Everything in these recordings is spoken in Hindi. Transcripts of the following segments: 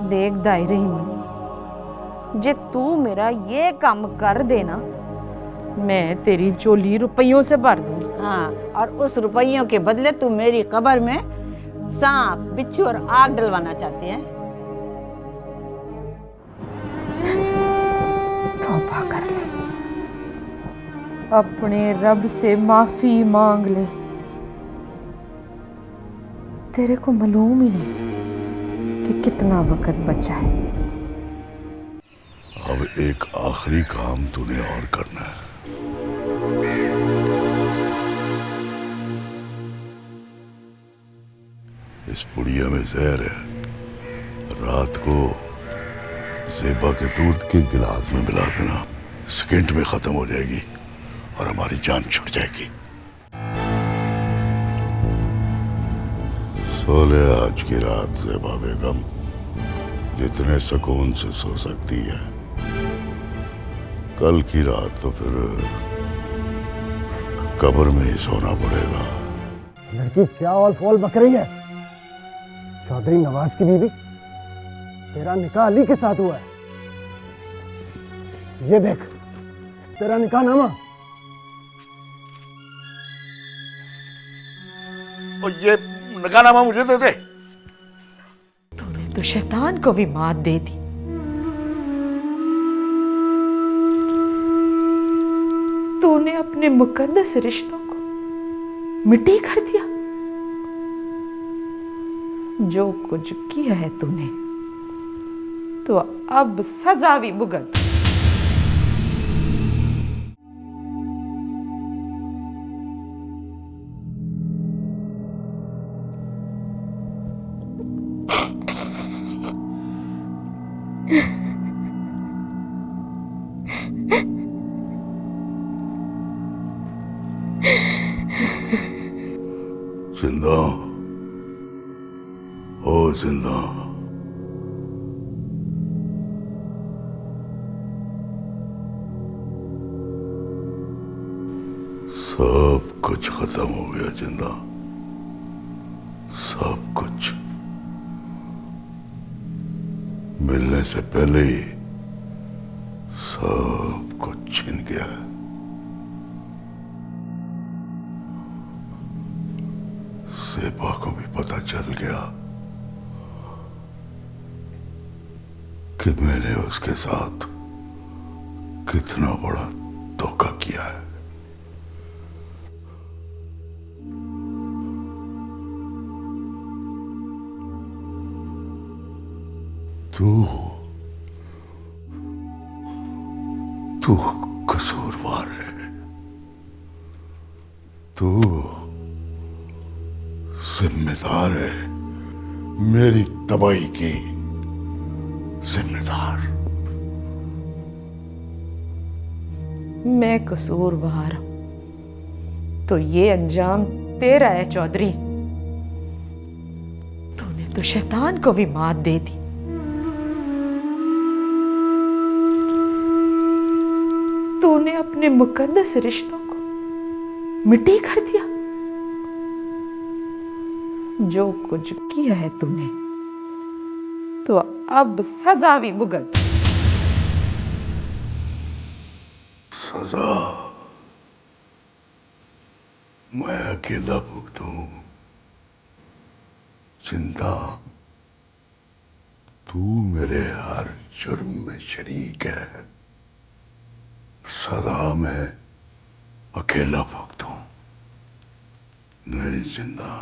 देख दायरे ही मन, जे तू मेरा ये काम कर देना, मैं तेरी चोली रुपयों से भर दूंगी। हाँ, और उस रुपयों के बदले तू मेरी कब्र में सांप, बिच्छू और आग डलवाना चाहती है। तौबा कर ले, अपने रब से माफी मांग ले। तेरे को मालूम ही नहीं कि कितना वक्त बचा है। अब एक आखिरी काम तूने और करना है। इस पुड़िया में जहर है, रात को ज़ेबा के दूध के गिलास में मिला देना, सेकंड में खत्म हो जाएगी और हमारी जान छूट जाएगी। सो ले आज की रात ज़ेबा बेगम, जितने सुकून से सो सकती है। कल की रात तो फिर कब्र में ही सोना पड़ेगा। लड़की क्या ऑल फॉल बक रही है? चौधरी नवाज की बीवी, तेरा निकाह अली के साथ हुआ है। ये देख तेरा निकाह नामा। और ये निकाहनामा मुझे दे दे। तूने तो शैतान को भी मात दे दी। तूने अपने मुकद्दस रिश्तों को मिट्टी कर दिया। जो कुछ किया है तूने, तो अब सजा भी भुगत। जिंदा ओ जिंदा, सब कुछ खत्म हो गया जिंदा, सब कुछ। मिलने से पहले ही सब कुछ छिन गया। ज़ेबा को भी पता चल गया कि मैंने उसके साथ कितना बड़ा धोखा किया है। तू कसूरवार है। तू जिम्मेदार है, मेरी तबाही की जिम्मेदार। मैं कसूरवार हूं तो ये अंजाम तेरा है चौधरी। तूने तो शैतान को भी मात दे दी। तूने अपने मुकद्दस रिश्तों को मिट्टी कर दिया। जो कुछ किया है तूने, तो अब सजा भी भुगत। सजा मैं अकेला भुगतूं? जिंदा तू मेरे हर जुर्म में शरीक है। सजा मैं अकेला भुगतूं? नहीं जिंदा,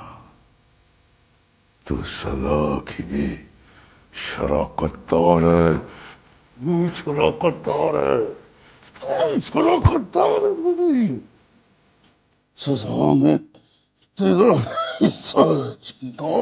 तू सजा की भी शराकतदार है। शराकतदार है, शराकतदार है। सजा में तेरा हिस्सा है जिंदा।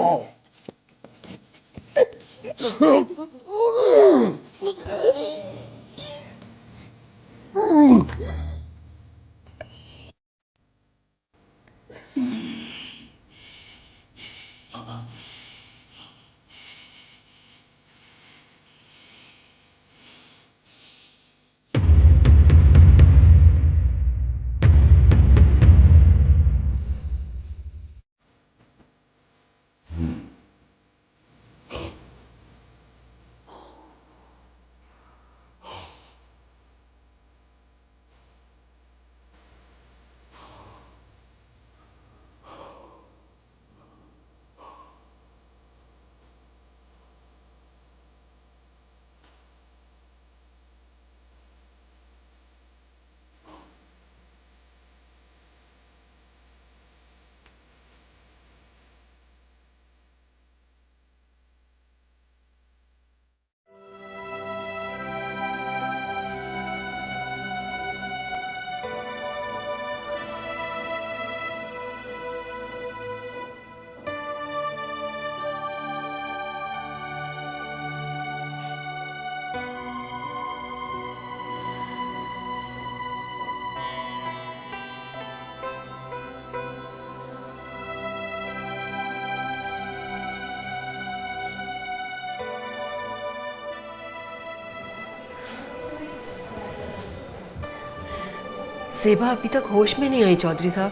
ज़ेबा अभी तक होश में नहीं आई चौधरी साहब।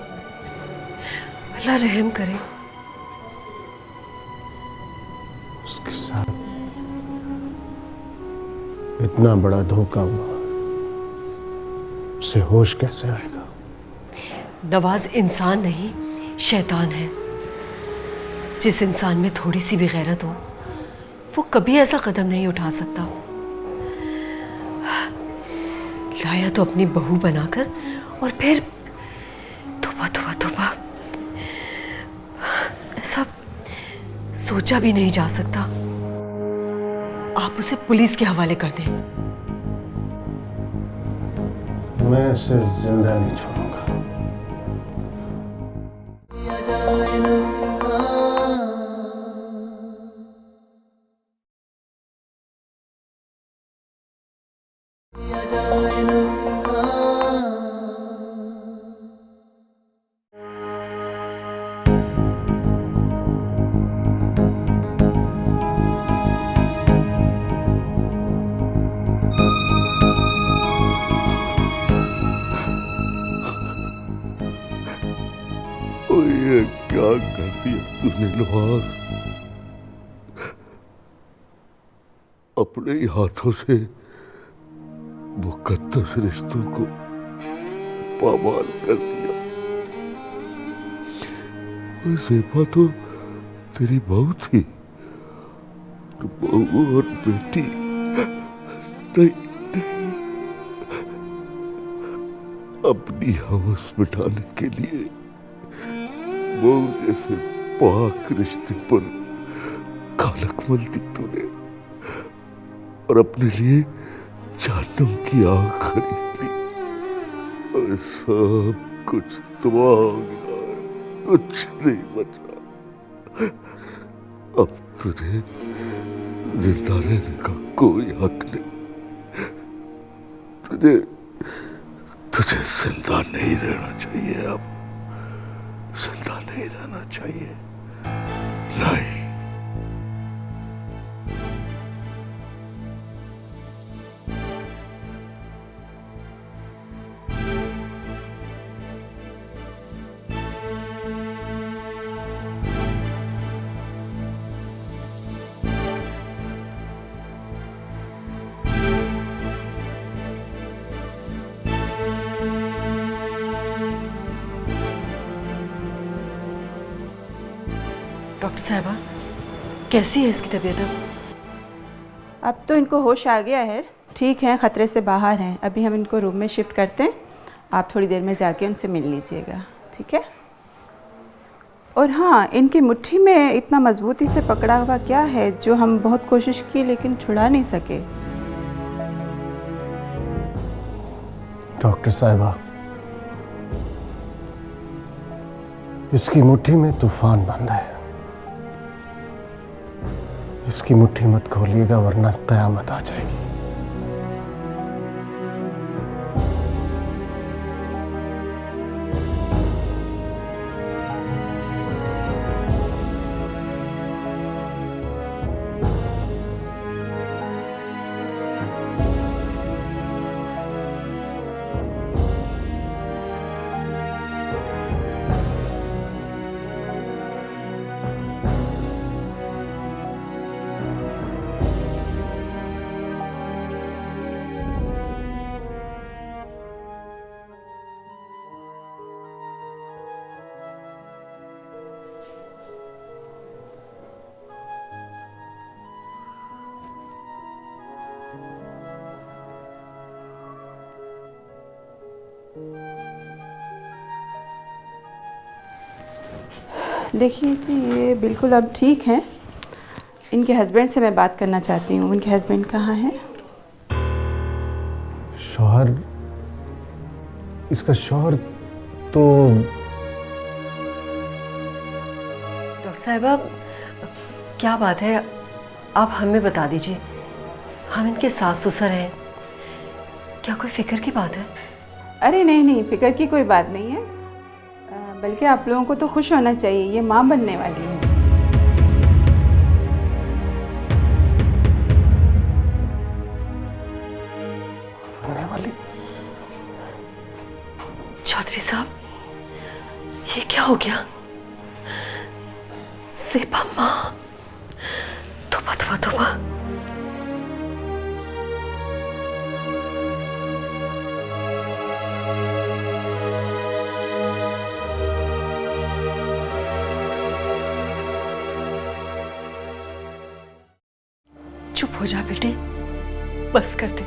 अल्लाह रहम करे। उसके साथ इतना बड़ा धोखा हुआ, उसे होश कैसे आएगा? नवाज इंसान नहीं, शैतान है। जिस इंसान में थोड़ी सी भी गैरत हो वो कभी ऐसा कदम नहीं उठा सकता। लाया तो अपनी बहू बनाकर और फिर तौबा तौबा तौबा, ऐसा सोचा भी नहीं जा सकता। आप उसे पुलिस के हवाले कर दें। मैं उसे जिंदा नहीं छोड़ूंगा। ये क्या कर दिया तूने नवाज? अपने ही हाथों से मुकद्दस रिश्तों को पामाल कर दिया। ज़ेबा तो तेरी बहू थी, बहू और बेटी नहीं, नहीं। अपनी हवस मिटाने के लिए वो जैसे पाक रिश्ते पर खालक मल दी तूने और अपने लिए जहन्नम की आग खरीद ली। और सब कुछ तबाह हो गया, कुछ नहीं बचा। अब तुझे जिंदा रहने का कोई हक नहीं। तुझे जिंदा नहीं रहना चाहिए। अब जिंदा नहीं रहना चाहिए। नहीं। डॉक्टर साहबा, कैसी है इसकी तबीयत अब? अब तो इनको होश आ गया है, ठीक है, ख़तरे से बाहर हैं। अभी हम इनको रूम में शिफ्ट करते हैं, आप थोड़ी देर में जाके उनसे मिल लीजिएगा, ठीक है? और हाँ, इनकी मुट्ठी में इतना मजबूती से पकड़ा हुआ क्या है जो हम बहुत कोशिश की लेकिन छुड़ा नहीं सके? डॉक्टर साहिबा, इसकी मुट्ठी में तूफान बंद है। इसकी मुट्ठी मत खोलिएगा वरना कयामत आ जाएगी। देखिए जी, ये बिल्कुल अब ठीक हैं। इनके हस्बैंड से मैं बात करना चाहती हूँ। इनके हस्बैंड कहाँ हैं? शौहर, इसका शौहर तो डॉक्टर साहबा, क्या बात है, आप हमें बता दीजिए। हम इनके सास ससुर हैं, क्या कोई फिक्र की बात है? अरे नहीं नहीं, फिक्र की कोई बात नहीं है, बल्कि आप लोगों को तो खुश होना चाहिए, ये माँ बनने वाली है। बनने वाली? चौधरी साहब, ये क्या हो गया? ज़ेबा माँ, तौबा तौबा तौबा। चुप हो जा बेटी, बस कर दे।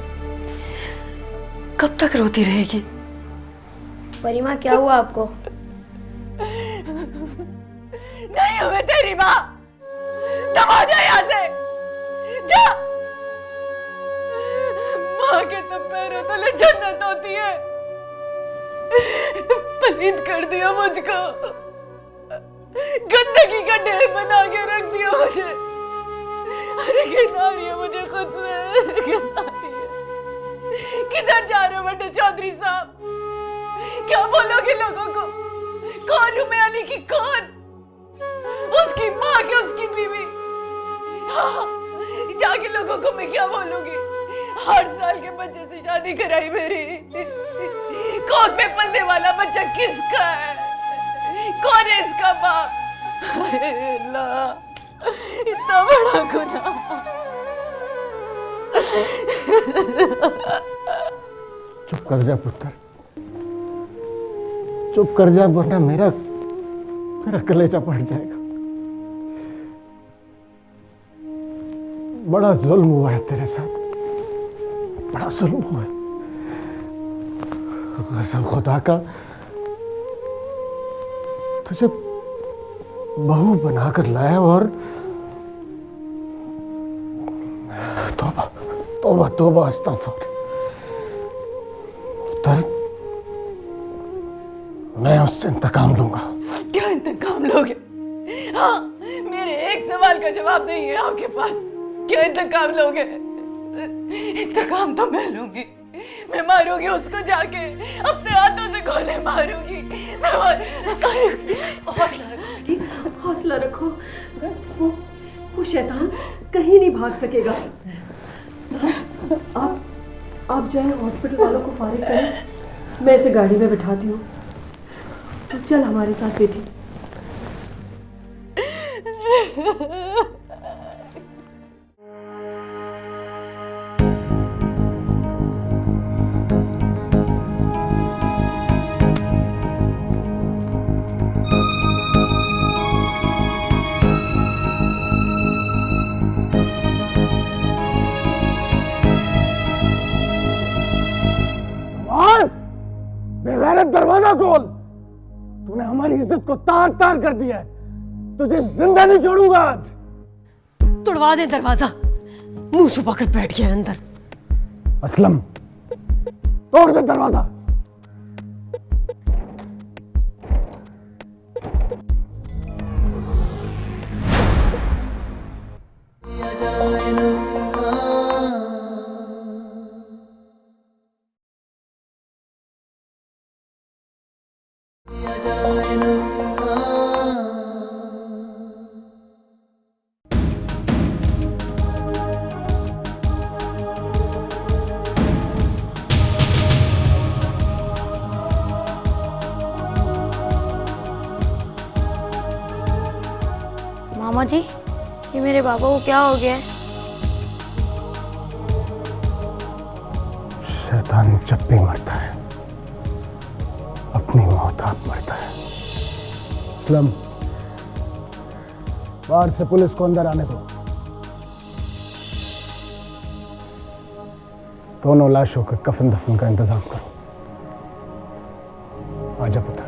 कब तक रोती रहेगी? परिमा, क्या हुआ आपको? नहीं हमें तेरी माँ, दबा जा यहाँ से, जा। माँ के तो पैरों तले जन्नत होती है, पलीत कर दिया मुझको, गंदगी का ढेर बना के रख दिया मुझे। अरे घिना रही है मुझे खुद से, घिना रही है। किधर जा रहे हो बड़े चौधरी साहब? क्या बोलोगे लोगों को? कौन हूं मैं अली की? कौन? उसकी माँ की उसकी बीवी। हाँ, जाके लोगों को मैं क्या बोलूंगी? 8 साल के बच्चे से शादी कराई मेरी। कौन पे पलने वाला बच्चा किसका है? कौन है इसका बाप? अल्लाह, इतना बड़ा गुनाह। चुप कर जा पुत्र, चुप कर जा, वरना मेरा कलेजा फट जाएगा। बड़ा जुल्म हुआ है तेरे साथ, बड़ा जुल्म हुआ है। कसम खुदा का, तुझे बहू बनाकर लाया और तौबा तौबा तौबा, अस्तगफुर। मैं उससे इंतकाम लूंगा। क्या इंतकाम लोगे? हाँ, मेरे एक सवाल का जवाब नहीं है आपके पास। क्या इंतकाम लोगे? इंतकाम तो मैं लूंगी। मैं मारूंगी उसको, जाके अपने हाथों से गोले मारूंगी। हौसला रखो बेटी, हौसला रखो। वो शैतान कहीं नहीं भाग सकेगा। आप जाए हॉस्पिटल वालों को फारिग करें, मैं इसे गाड़ी में बिठाती हूँ। चल हमारे साथ बेटी। बेगैरत, दरवाजा खोल। तूने हमारी इज्जत को तार तार कर दिया है, तुझे जिंदा नहीं छोड़ूंगा आज। तोड़वा दे दरवाजा, मुंह छुपाकर बैठ गया अंदर। असलम, तोड़ दे दरवाजा। मामा जी, ये मेरे पापा को क्या हो गया है? शैतान जब भी मरता है, अपनी मौत आप मरता है। असलम, बाहर से पुलिस को अंदर आने दो। दोनों लाशों के कफन दफन का इंतजाम करो। आजा पुत्र।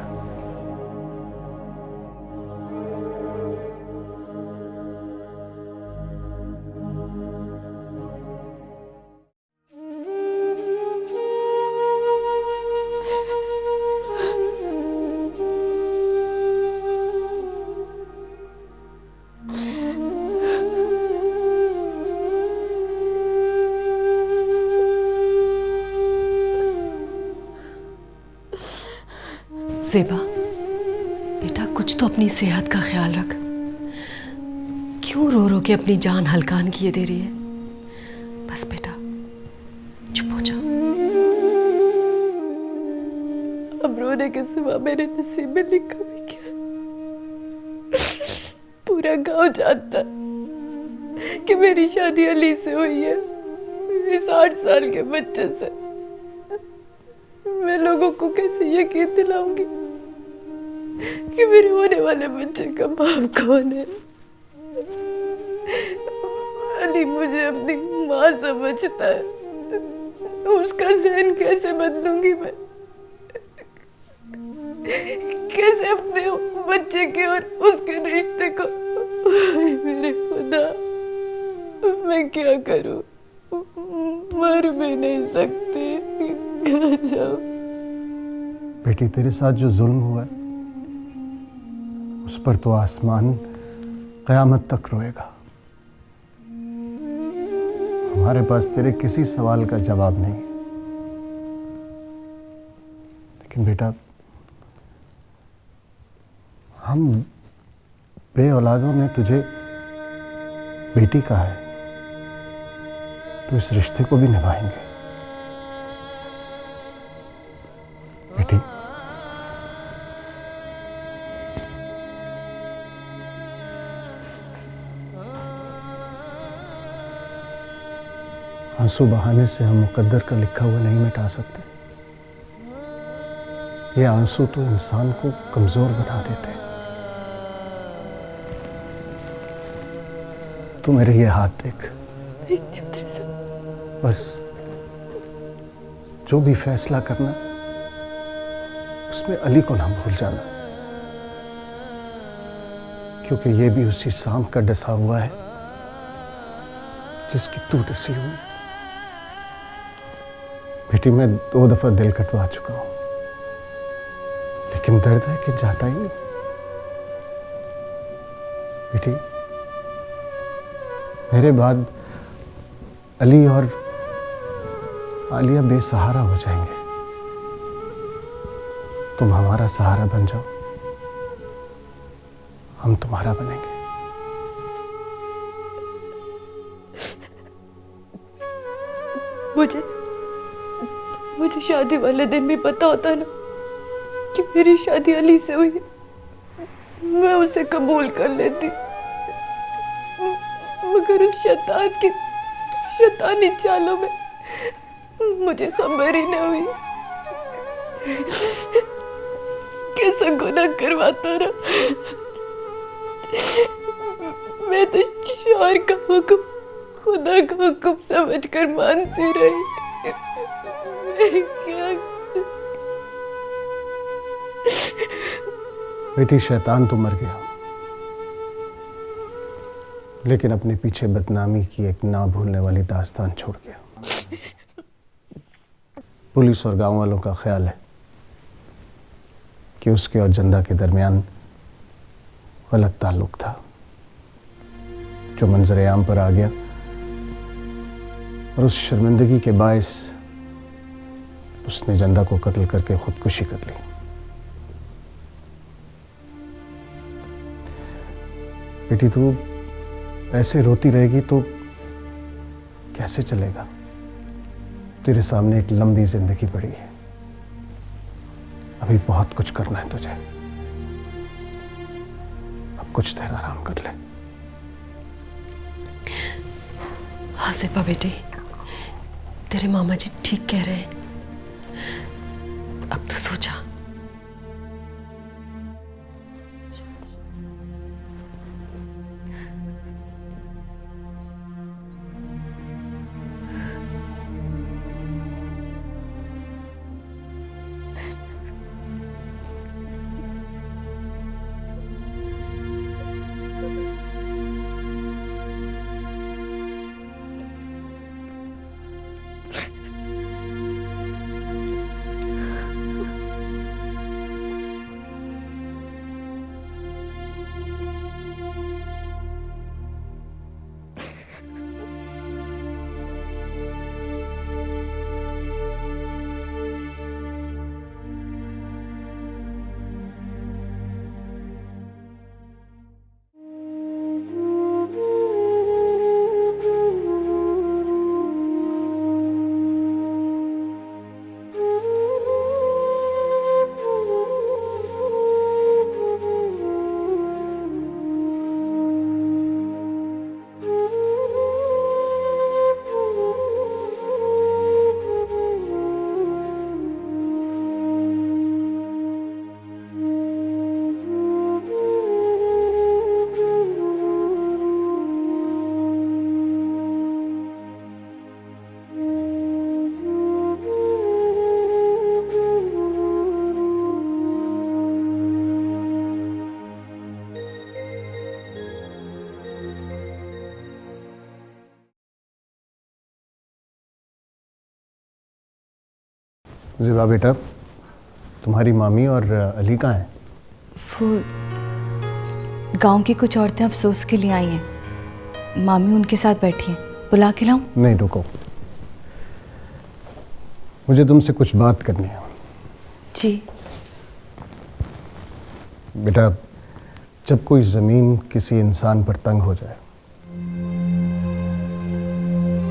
ज़ेबा बेटा, कुछ तो अपनी सेहत का ख्याल रख। क्यों रो रो के अपनी जान हलकान किए दे रही है? बस बेटा, चुप हो जा। अब रो रोने के सिवा मेरे नसीब में लिखा भी क्या। पूरा गांव जानता कि मेरी शादी अली से हुई है, इस 8 साल के बच्चे से। मैं लोगों को कैसे यकीन दिलाऊंगी कि मेरे होने वाले बच्चे का बाप कौन है। अली मुझे अपनी माँ समझता है, उसका ज़हन कैसे बदलूंगी मैं? कैसे अपने बच्चे के और उसके रिश्ते को? मेरे खुदा, मैं क्या करूं? मर भी नहीं सकती, कहाँ जाऊं? बेटी, तेरे साथ जो जुल्म हुआ है उस पर तो आसमान क़यामत तक रोएगा। हमारे पास तेरे किसी सवाल का जवाब नहीं, लेकिन बेटा, हम बे औलादों ने तुझे बेटी कहा है, तो इस रिश्ते को भी निभाएंगे। बेटी, आंसू बहाने से हम मुकद्दर का लिखा हुआ नहीं मिटा सकते। ये आंसू तो इंसान को कमजोर बना देते हैं। तू मेरे ये हाथ देख, बस जो भी फैसला करना उसमें अली को ना भूल जाना, क्योंकि ये भी उसी सांप का डसा हुआ है जिसकी तू डसी हुई। बेटी, मैं 2 दफा दिल कटवा चुका हूं, लेकिन दर्द है कि जाता ही नहीं। बेटी, मेरे बाद अली और आलिया बेसहारा हो जाएंगे। तुम हमारा सहारा बन जाओ, हम तुम्हारा बनेंगे। मुझे शादी वाले दिन भी पता होता ना कि मेरी शादी अली से हुई, मैं उसे कबूल कर लेती, मगर उस शैतान की शैतानी चालों में मुझे खबर ही न हुई। कैसा गुनाह करवाता रहा। मैं तो शौहर का हुक्म खुदा का हुक्म समझकर मानती रही। क्या बेटी, शैतान तो मर गया, लेकिन अपने पीछे बदनामी की एक ना भूलने वाली दास्तान छोड़ गया। पुलिस और गांव वालों का ख्याल है कि उसके और जंदा के दरमियान गलत ताल्लुक था, जो मंजर आम पर आ गया, और उस शर्मिंदगी के बायस उसने जंदा को कत्ल करके खुदकुशी कर ली। बेटी, तू ऐसे रोती रहेगी तो कैसे चलेगा? तेरे सामने एक लंबी जिंदगी पड़ी है, अभी बहुत कुछ करना है तुझे। अब कुछ देर आराम कर ले। हाँ सिपा बेटी, तेरे मामा जी ठीक कह रहे हैं। अब तो सोचा। ज़िबा बेटा, तुम्हारी मामी और अली कहाँ हैं? वो गांव की कुछ औरतें अफसोस के लिए आई हैं। मामी उनके साथ बैठी हैं। बुला के लाऊं? नहीं, रुको, मुझे तुमसे कुछ बात करनी है। जी। बेटा, जब कोई ज़मीन किसी इंसान पर तंग हो जाए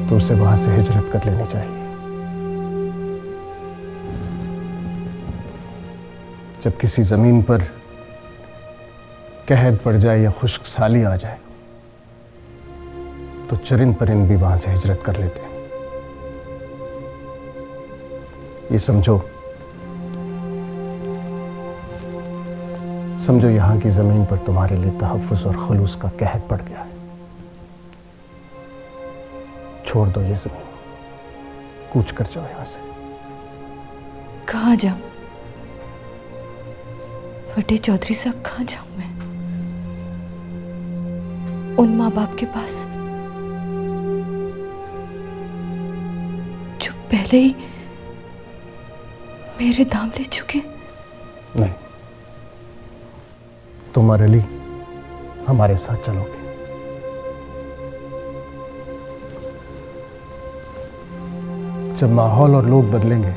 तो उसे वहां से हिजरत कर लेनी चाहिए। जब किसी ज़मीन पर कहत पड़ जाए या खुश्क साली आ जाए तो चरिंद परिंद भी वहां से हिजरत कर लेते हैं। ये समझो यहां की जमीन पर तुम्हारे लिए तहफ्फुज़ और खुलूस का कहत पड़ गया है। छोड़ दो ये जमीन, कूच कर जाओ यहां से। कहाँ जाऊं? फटे चौधरी साहब, कहाँ जाऊं मैं? उन माँ बाप के पास जो पहले ही मेरे दाम ले चुके। नहीं, तुम और अली हमारे साथ चलोगे। जब माहौल और लोग बदलेंगे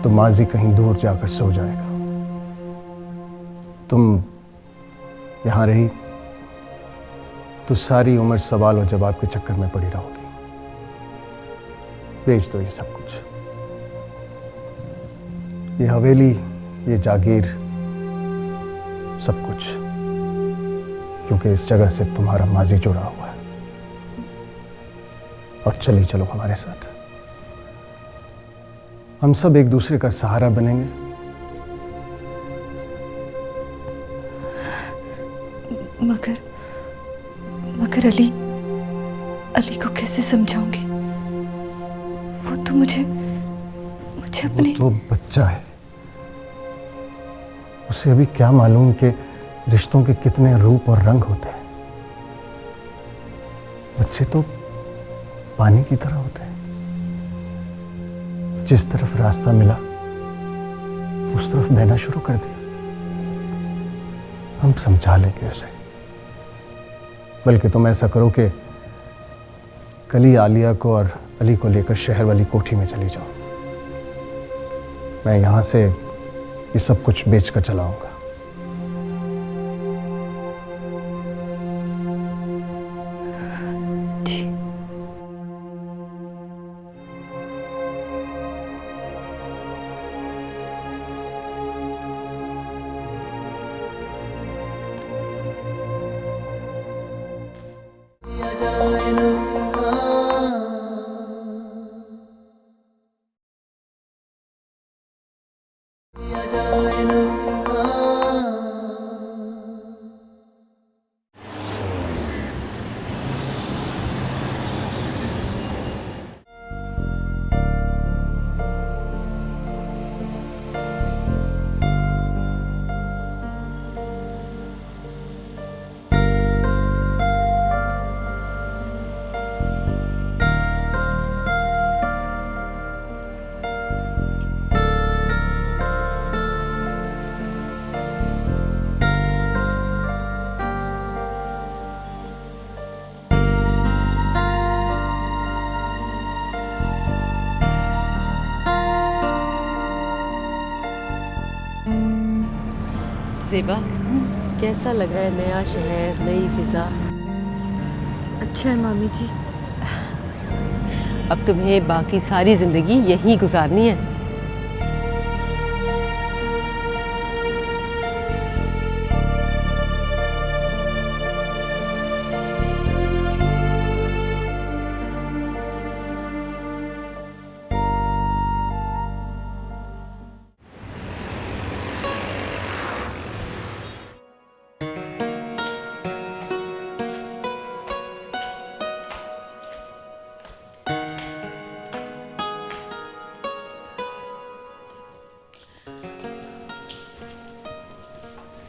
तो माजी कहीं दूर जाकर सो जाएगा। तुम यहां रही तो सारी उम्र सवाल और जवाब के चक्कर में पड़ी रहोगी। बेच दो ये सब कुछ, ये हवेली, ये जागीर, सब कुछ, क्योंकि इस जगह से तुम्हारा माजी जुड़ा हुआ है। और चली चलो हमारे साथ, हम सब एक दूसरे का सहारा बनेंगे। मगर अली को कैसे समझाऊंगी? वो तो मुझे अपनी... वो तो बच्चा है, उसे अभी क्या मालूम कि रिश्तों के कितने रूप और रंग होते हैं। बच्चे तो पानी की तरह होते हैं, जिस तरफ रास्ता मिला उस तरफ बहना शुरू कर दिया। हम समझा लेंगे उसे। बल्कि तुम ऐसा करो कि कल आलिया को और अली को लेकर शहर वाली कोठी में चली जाओ। मैं यहां से ये सब कुछ बेचकर चलाऊंगा। जी। ज़ेबा, कैसा लग रहा है नया शहर, नई फिजा? अच्छा है मामी जी। अब तुम्हें बाकी सारी जिंदगी यहीं गुजारनी है।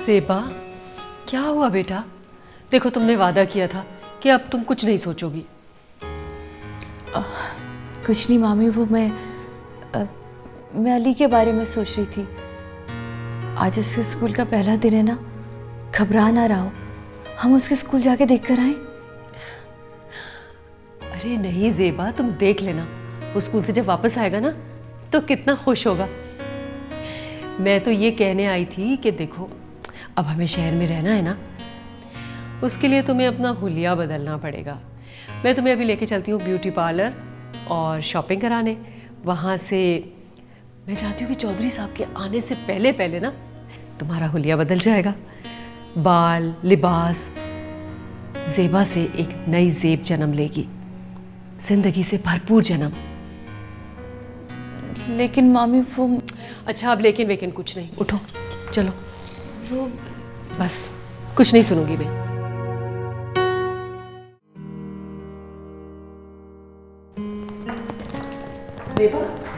ज़ेबा, क्या हुआ बेटा? देखो, तुमने वादा किया था कि अब तुम कुछ नहीं सोचोगी। कुछ नहीं मामी, वो मैं अली के बारे में सोच रही थी। आज उसके स्कूल का पहला दिन है ना, घबरा ना रहा हो, हम उसके स्कूल जाके देख कर आए। अरे नहीं ज़ेबा, तुम देख लेना, वो स्कूल से जब वापस आएगा ना तो कितना खुश होगा। मैं तो ये कहने आई थी कि देखो, अब हमें शहर में रहना है ना, उसके लिए तुम्हें अपना हुलिया बदलना पड़ेगा। मैं तुम्हें अभी लेके चलती हूँ ब्यूटी पार्लर और शॉपिंग कराने। वहाँ से मैं चाहती हूँ कि चौधरी साहब के आने से पहले पहले ना तुम्हारा हुलिया बदल जाएगा। बाल, लिबास, ज़ेबा से एक नई ज़ेब जन्म लेगी, जिंदगी से भरपूर जन्म। लेकिन मामी वो अच्छा, अब लेकिन कुछ नहीं, उठो चलो। वो बस कुछ नहीं सुनूंगी मैं।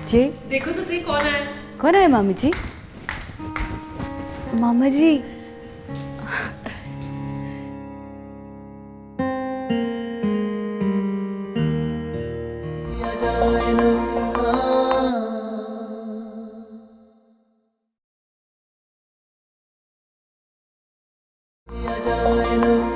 जी देखो तो सही कौन है। कौन है मामी जी? मामा जी जाए ना